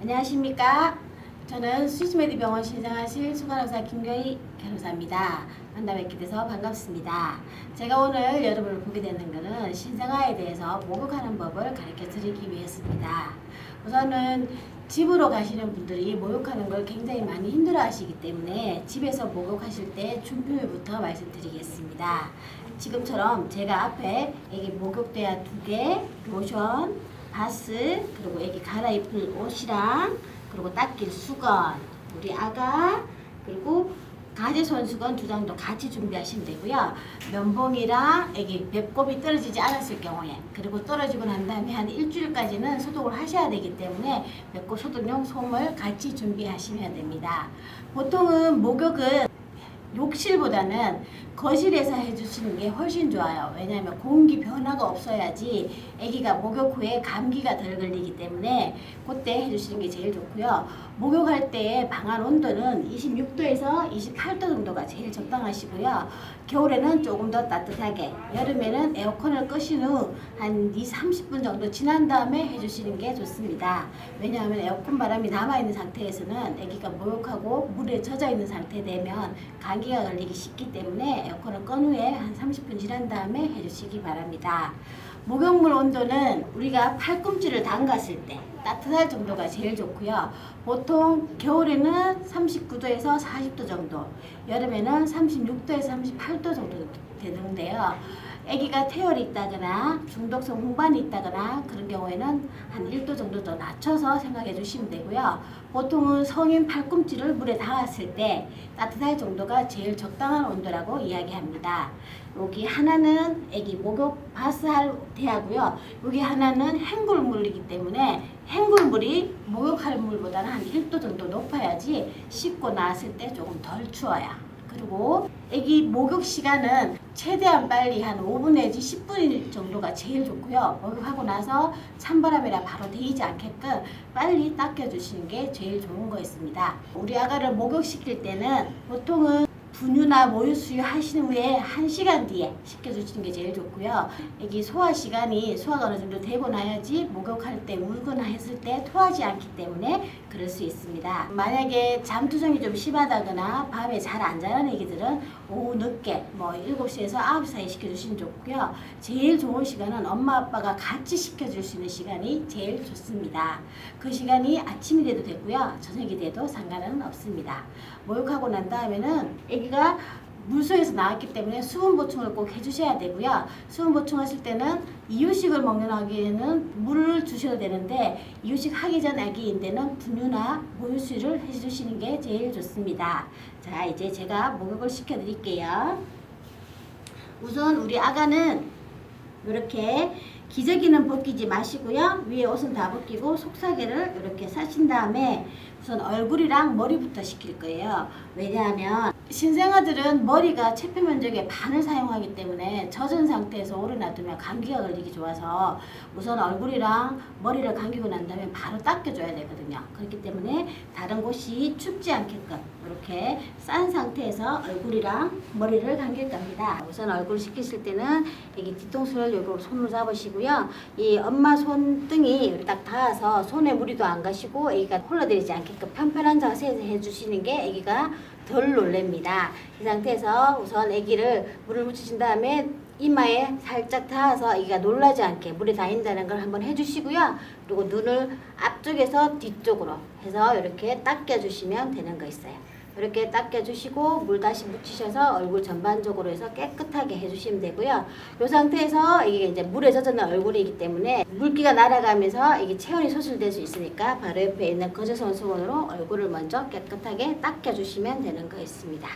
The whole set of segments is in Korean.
안녕하십니까. 저는 스위스메디병원 신생아실 수간호사 김경희 간호사입니다. 만나 뵙게 돼서 반갑습니다. 제가 오늘 여러분을 보게 되는 것은 신생아에 대해서 목욕하는 법을 가르쳐 드리기 위해서입니다. 우선은 집으로 가시는 분들이 목욕하는 걸 굉장히 많이 힘들어 하시기 때문에 집에서 목욕하실 때 준비물부터 말씀드리겠습니다. 지금처럼 제가 앞에 애기 목욕대야 2개, 로션, 바스, 그리고 애기 갈아입을 옷이랑 그리고 닦일 수건, 우리 아가, 그리고 가지 손수건 2장도 같이 준비하시면 되고요. 면봉이랑 애기 배꼽이 떨어지지 않았을 경우에, 그리고 떨어지고 난 다음에 한 일주일까지는 소독을 하셔야 되기 때문에 배꼽 소독용 솜을 같이 준비하시면 됩니다. 보통은 목욕은 욕실보다는 거실에서 해주시는 게 훨씬 좋아요. 왜냐하면 공기 변화가 없어야지 아기가 목욕 후에 감기가 덜 걸리기 때문에 그때 해주시는 게 제일 좋고요. 목욕할 때 방안 온도는 26도에서 28도 정도가 제일 적당하시고요. 겨울에는 조금 더 따뜻하게, 여름에는 에어컨을 끄신 후 한 30분 정도 지난 다음에 해주시는 게 좋습니다. 왜냐하면 에어컨 바람이 남아있는 상태에서는 아기가 목욕하고 물에 젖어 있는 상태 되면 감기가 걸리기 쉽기 때문에 에어컨을 끈 후에 한 30분 지난 다음에 해주시기 바랍니다. 목욕물 온도는 우리가 팔꿈치를 담갔을 때 따뜻할 정도가 제일 좋고요. 보통 겨울에는 39도에서 40도 정도, 여름에는 36도에서 38도 정도 되는데요. 아기가 태열이 있다거나 중독성 홍반이 있다거나 그런 경우에는 한 1도 정도 더 낮춰서 생각해 주시면 되고요. 보통은 성인 팔꿈치를 물에 닿았을 때 따뜻할 정도가 제일 적당한 온도라고 이야기합니다. 여기 하나는 아기 목욕 바스할 대하고요. 여기 하나는 헹굴물이기 때문에 헹굴물이 목욕할 물보다는 한 1도 정도 높아야지 씻고 나왔을 때 조금 덜 추워요. 그리고 아기 목욕 시간은 최대한 빨리 한 5분 내지 10분 정도가 제일 좋고요. 목욕하고 나서 찬바람이라 바로 데이지 않게끔 빨리 닦여주시는 게 제일 좋은 거였습니다. 우리 아가를 목욕시킬 때는 보통은 분유나 모유 수유 하신 후에 1시간 뒤에 시켜주시는 게 제일 좋고요. 애기 소화 시간이 소화가 어느 정도 되고 나야지 목욕할 때 울거나 했을 때 토하지 않기 때문에 그럴 수 있습니다. 만약에 잠투정이 좀 심하다거나 밤에 잘 안 자는 애기들은 오후 늦게 7시에서 9시 사이 시켜주시면 좋고요. 제일 좋은 시간은 엄마 아빠가 같이 시켜줄 수 있는 시간이 제일 좋습니다. 그 시간이 아침이 돼도 되고요. 저녁이 돼도 상관은 없습니다. 목욕하고 난 다음에는 아기가 물속에서 나왔기 때문에 수분 보충을 꼭 해주셔야 되고요. 수분 보충하실 때는 이유식을 먹는 아기에는 물을 주셔야 되는데 이유식 하기 전 아기인데는 분유나 모유수유를 해주시는 게 제일 좋습니다. 자, 이제 제가 목욕을 시켜 드릴게요. 우선 우리 아가는 이렇게 기저귀는 벗기지 마시고요. 위에 옷은 다 벗기고 속사개를 이렇게 사신 다음에 우선 얼굴이랑 머리부터 식힐 거예요. 왜냐하면 신생아들은 머리가 체표 면적의 반을 사용하기 때문에 젖은 상태에서 오래 놔두면 감기가 걸리기 좋아서 우선 얼굴이랑 머리를 감기고 난 다음에 바로 닦여줘야 되거든요. 그렇기 때문에 다른 곳이 춥지 않게끔 이렇게 싼 상태에서 얼굴이랑 머리를 감길 겁니다. 우선 얼굴 식히실 때는 여기 뒤통수를 요렇게 손으로 잡으시고요. 이 엄마 손등이 딱 닿아서 손에 무리도 안 가시고 애기가 흘러내리지 않게끔 편편한 자세에서 해주시는 게 애기가 덜 놀랍니다. 이 상태에서 우선 아기를 물을 묻히신 다음에 이마에 살짝 닿아서 아기가 놀라지 않게 물에 닿인다는 걸 한번 해주시고요. 그리고 눈을 앞쪽에서 뒤쪽으로 해서 이렇게 닦여주시면 되는 거 있어요. 이렇게 닦여주시고 물 다시 묻히셔서 얼굴 전반적으로 해서 깨끗하게 해주시면 되고요. 이 상태에서 이게 이제 물에 젖은 얼굴이기 때문에 물기가 날아가면서 이게 체온이 소실될 수 있으니까 바로 옆에 있는 거즈손 수건으로 얼굴을 먼저 깨끗하게 닦여주시면 되는 거 있습니다.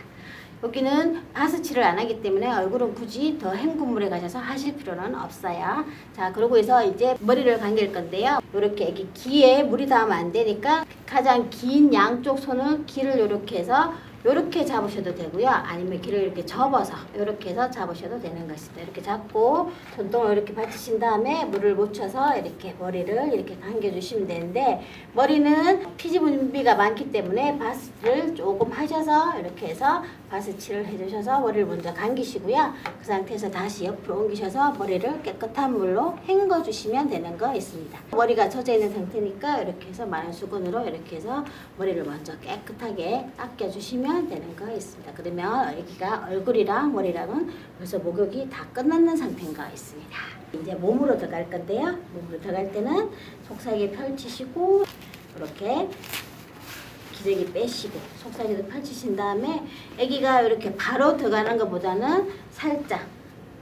여기는 바스칠을 안 하기 때문에 얼굴은 굳이 더 헹군물에 가셔서 하실 필요는 없어요. 자, 그러고 해서 이제 머리를 감길 건데요. 이렇게 이렇게 귀에 물이 닿으면 안 되니까 가장 긴 양쪽 손을 귀를 이렇게 해서 이렇게 잡으셔도 되고요. 아니면 길을 이렇게 접어서 이렇게 해서 잡으셔도 되는 것입니다. 이렇게 잡고 손등을 이렇게 받치신 다음에 물을 묻혀서 이렇게 머리를 이렇게 감겨주시면 되는데, 머리는 피지 분비가 많기 때문에 바스를 조금 하셔서 이렇게 해서 바스칠을 해주셔서 머리를 먼저 감기시고요. 그 상태에서 다시 옆으로 옮기셔서 머리를 깨끗한 물로 헹궈주시면 되는 거 있습니다. 머리가 젖어 있는 상태니까 이렇게 해서 마른 수건으로 이렇게 해서 머리를 먼저 깨끗하게 닦여주시면 되는 거 있습니다. 그러면 아기가 얼굴이랑 머리랑은 벌써 목욕이 다 끝났는 상태인 거 있습니다. 이제 몸으로 들어갈 건데요. 몸으로 들어갈 때는 속삭이 펼치시고 이렇게 기저귀 빼시고 속삭이도 펼치신 다음에 아기가 이렇게 바로 들어가는 것보다는 살짝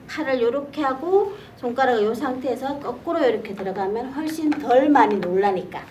팔을 이렇게 하고 손가락을 이 상태에서 거꾸로 이렇게 들어가면 훨씬 덜 많이 놀라니까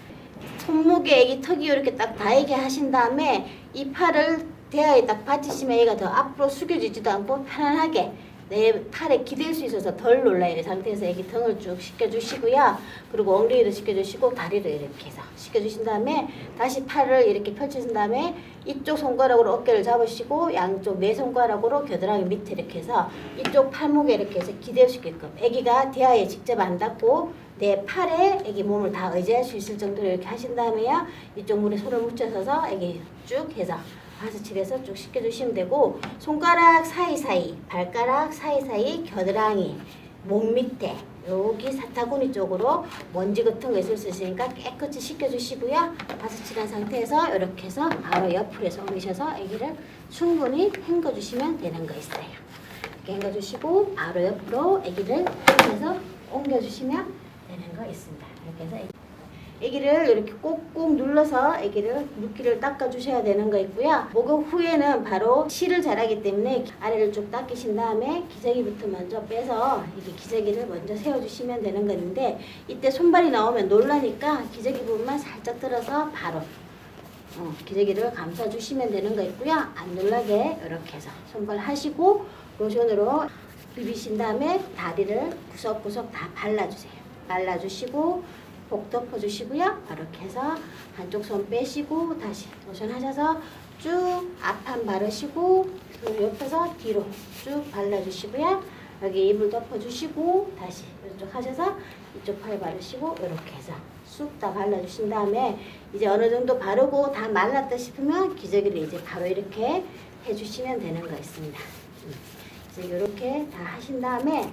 손목에 아기 턱이 이렇게 딱 닿게 하신 다음에 이 팔을 대야에 딱 받치시면 애가 더 앞으로 숙여지지도 않고 편안하게 내 팔에 기댈 수 있어서 덜 놀라요. 이 상태에서 애기 등을 쭉 씻겨주시고요. 그리고 엉덩이도 씻겨주시고 다리도 이렇게 해서 씻겨주신 다음에 다시 팔을 이렇게 펼치신 다음에 이쪽 손가락으로 어깨를 잡으시고 양쪽 네 손가락으로 겨드랑이 밑에 이렇게 해서 이쪽 팔목에 이렇게 해서 기댈 수 있게끔 애기가 대야에 직접 안 닿고 내 팔에 애기 몸을 다 의지할 수 있을 정도로 이렇게 하신 다음에요. 이쪽 물에 손을 묻혀서서 애기 쭉 해서 바스칠해서 쭉 씻겨주시면 되고, 손가락 사이사이, 발가락 사이사이, 겨드랑이, 몸 밑에 여기 사타구니 쪽으로 먼지 같은 거 있을 수 있으니까 깨끗이 씻겨주시고요. 바스칠한 상태에서 이렇게 해서 바로 옆으로 해서 옮기셔서 아기를 충분히 헹궈주시면 되는 거 있어요. 이렇게 헹궈주시고 바로 옆으로 아기를 이렇게 해서 옮겨주시면 되는 거 있습니다. 이렇게 해서 아기를 이렇게 꾹꾹 눌러서 아기를 물기를 닦아주셔야 되는 거 있고요. 목욕 후에는 바로 실을 잘하기 때문에 아래를 쭉 닦으신 다음에 기저귀부터 먼저 빼서 이렇게 기저귀를 먼저 세워주시면 되는 건데, 이때 손발이 나오면 놀라니까 기저귀 부분만 살짝 들어서 바로 기저귀를 감싸주시면 되는 거 있고요. 안 놀라게 이렇게 해서 손발 하시고 로션으로 비비신 다음에 다리를 구석구석 다 발라주세요. 발라주시고 복 덮어주시고요. 이렇게 해서 한쪽 손 빼시고 다시 로션 하셔서 쭉 앞판 바르시고 옆에서 뒤로 쭉 발라주시고요. 여기 입을 덮어주시고 다시 이쪽 하셔서 이쪽 팔 바르시고 이렇게 해서 쑥 다 발라주신 다음에 이제 어느 정도 바르고 다 말랐다 싶으면 기저귀를 이제 바로 이렇게 해주시면 되는 거 있습니다. 이제 이렇게 다 하신 다음에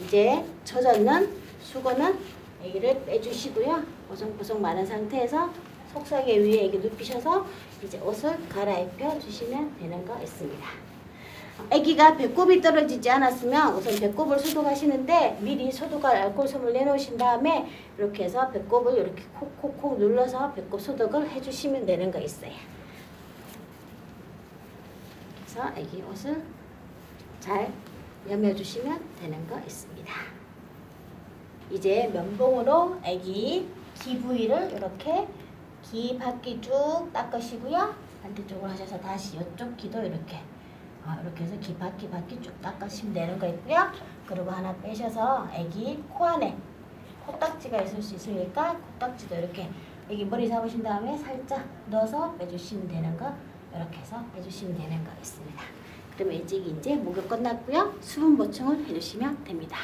이제 젖었는 수건은 아기를 빼주시고요. 보송보송 마른 상태에서 속삭이 위에 아기 눕히셔서 이제 옷을 갈아입혀 주시면 되는 거 있습니다. 아기가 배꼽이 떨어지지 않았으면 우선 배꼽을 소독하시는데 미리 소독할 알코올솜을 내놓으신 다음에 이렇게 해서 배꼽을 이렇게 콕콕콕 눌러서 배꼽 소독을 해주시면 되는 거 있어요. 그래서 아기 옷을 잘 여며주시면 되는 거 있습니다. 이제 면봉으로 아기 귀 부위를 이렇게 귀 바퀴 쭉 닦으시고요. 반대쪽으로 하셔서 다시 이쪽 귀도 이렇게 이렇게 해서 귀 바퀴 쭉 닦으시면 되는 거 있고요. 그리고 하나 빼셔서 아기 코 안에 코딱지가 있을 수 있으니까 코딱지도 이렇게 아기 머리 잡으신 다음에 살짝 넣어서 빼주시면 되는 거, 이렇게 해서 빼주시면 되는 거 있습니다. 그러면 이제 목욕 끝났고요. 수분 보충을 해주시면 됩니다.